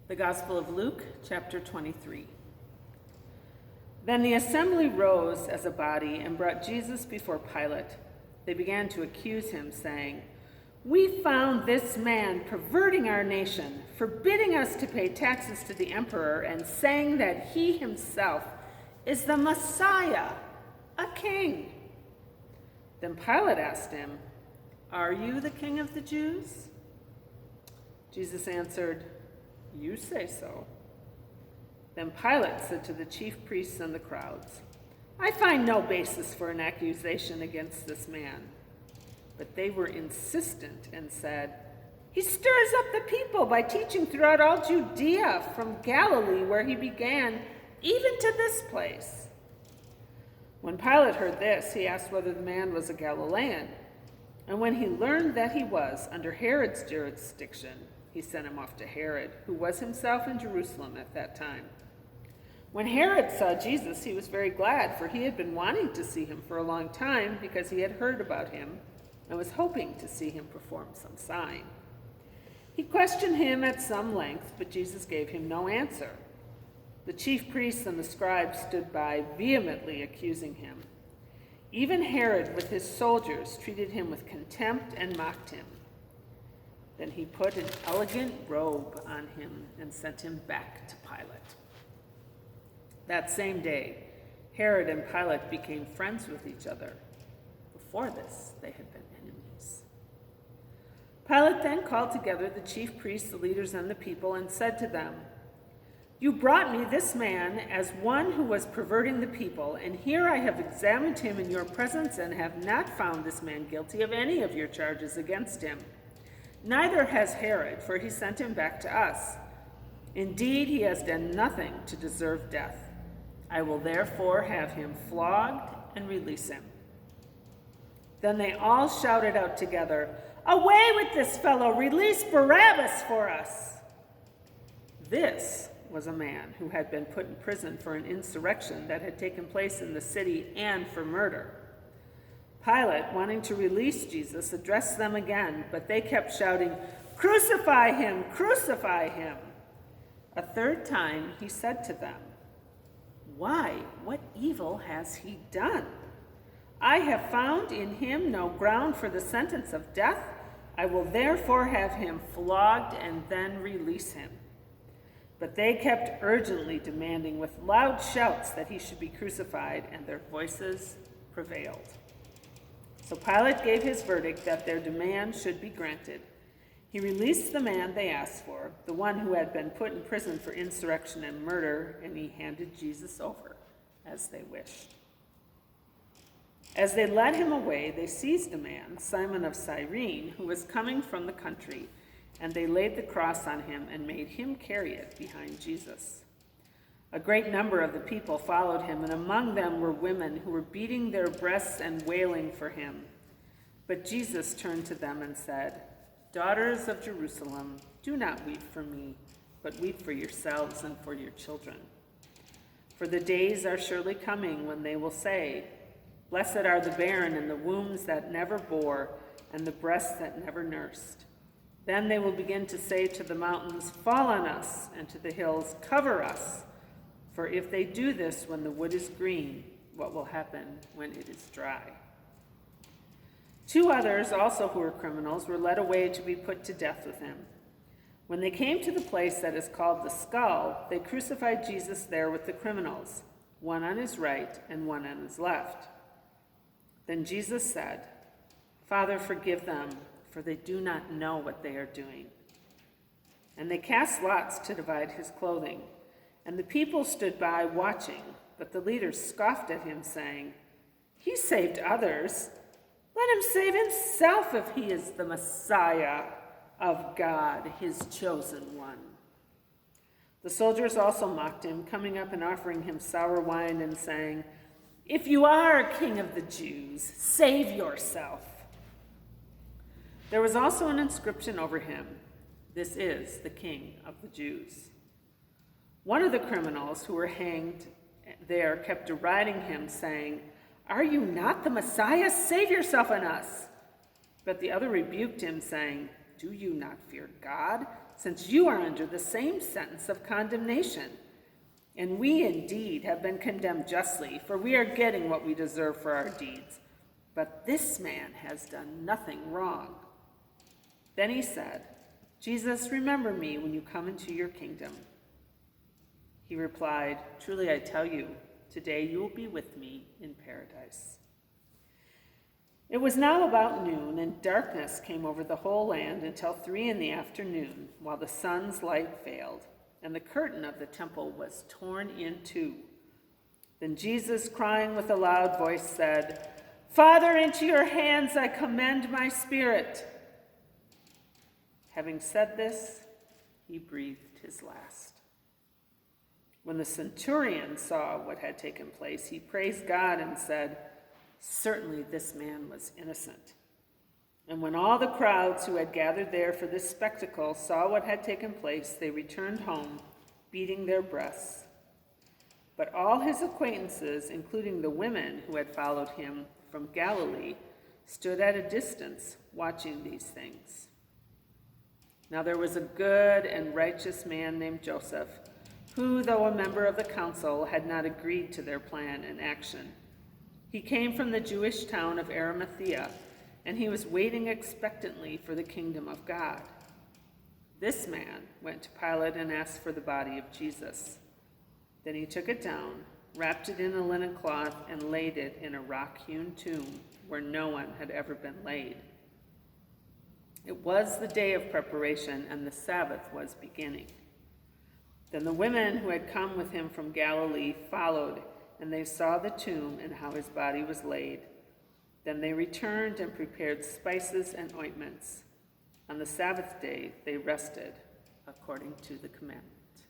The Gospel of Luke, chapter 23. Then the assembly rose as a body and brought Jesus before Pilate. They began to accuse him, saying, "We found this man perverting our nation, forbidding us to pay taxes to the emperor, and saying that he himself is the Messiah, a king." Then Pilate asked him, "Are you the king of the Jews?" Jesus answered, "You say so." Then Pilate said to the chief priests and the crowds, "I find no basis for an accusation against this man." But they were insistent and said, "He stirs up the people by teaching throughout all Judea, from Galilee where he began, even to this place." When Pilate heard this, he asked whether the man was a Galilean. And when he learned that he was under Herod's jurisdiction, he sent him off to Herod, who was himself in Jerusalem at that time. When Herod saw Jesus, he was very glad, for he had been wanting to see him for a long time because he had heard about him and was hoping to see him perform some sign. He questioned him at some length, but Jesus gave him no answer. The chief priests and the scribes stood by, vehemently accusing him. Even Herod with his soldiers treated him with contempt and mocked him. Then he put an elegant robe on him and sent him back to Pilate. That same day, Herod and Pilate became friends with each other. Before this, they had been enemies. Pilate then called together the chief priests, the leaders, and the people, and said to them, "You brought me this man as one who was perverting the people, and here I have examined him in your presence and have not found this man guilty of any of your charges against him. Neither has Herod, for he sent him back to us. Indeed, he has done nothing to deserve death. I will therefore have him flogged and release him." Then they all shouted out together, "Away with this fellow! Release Barabbas for us!" This was a man who had been put in prison for an insurrection that had taken place in the city and for murder. Pilate, wanting to release Jesus, addressed them again, but they kept shouting, "Crucify him! Crucify him!" A third time he said to them, "Why, what evil has he done? I have found in him no ground for the sentence of death. I will therefore have him flogged and then release him." But they kept urgently demanding with loud shouts that he should be crucified, and their voices prevailed. So Pilate gave his verdict that their demand should be granted. He released the man they asked for, the one who had been put in prison for insurrection and murder, and he handed Jesus over as they wished. As they led him away, they seized a man, Simon of Cyrene, who was coming from the country, and they laid the cross on him and made him carry it behind Jesus. A great number of the people followed him, and among them were women who were beating their breasts and wailing for him. But Jesus turned to them and said, "Daughters of Jerusalem, do not weep for me, but weep for yourselves and for your children. For the days are surely coming when they will say, 'Blessed are the barren and the wombs that never bore, and the breasts that never nursed.' Then they will begin to say to the mountains, 'Fall on us,' and to the hills, 'Cover us.' For if they do this when the wood is green, what will happen when it is dry?" 2 others, also who were criminals, were led away to be put to death with him. When they came to the place that is called the Skull, they crucified Jesus there with the criminals, one on his right and one on his left. Then Jesus said, "Father, forgive them, for they do not know what they are doing." And they cast lots to divide his clothing. And the people stood by watching, but the leaders scoffed at him, saying, "He saved others. Let him save himself if he is the Messiah of God, his chosen one." The soldiers also mocked him, coming up and offering him sour wine and saying, "If you are king of the Jews, save yourself." There was also an inscription over him, "This is the King of the Jews." One of the criminals who were hanged there kept deriding him, saying, "Are you not the Messiah? Save yourself and us." But the other rebuked him, saying, "Do you not fear God, since you are under the same sentence of condemnation. And we indeed have been condemned justly, for we are getting what we deserve for our deeds. But this man has done nothing wrong." Then he said, "Jesus, remember me when you come into your kingdom." He replied, "Truly I tell you, today you will be with me in paradise." It was now about noon, and darkness came over the whole land until 3 p.m, while the sun's light failed, and the curtain of the temple was torn in two. Then Jesus, crying with a loud voice, said, "Father, into your hands I commend my spirit." Having said this, he breathed his last. When the centurion saw what had taken place, he praised God and said, "Certainly this man was innocent." And when all the crowds who had gathered there for this spectacle saw what had taken place, they returned home, beating their breasts. But all his acquaintances, including the women who had followed him from Galilee, stood at a distance watching these things. Now there was a good and righteous man named Joseph, who, though a member of the council, had not agreed to their plan and action. He came from the Jewish town of Arimathea, and he was waiting expectantly for the kingdom of God. This man went to Pilate and asked for the body of Jesus. Then he took it down, wrapped it in a linen cloth, and laid it in a rock-hewn tomb where no one had ever been laid. It was the day of preparation, and the Sabbath was beginning. Then the women who had come with him from Galilee followed, and they saw the tomb and how his body was laid. Then they returned and prepared spices and ointments. On the Sabbath day they rested according to the commandment.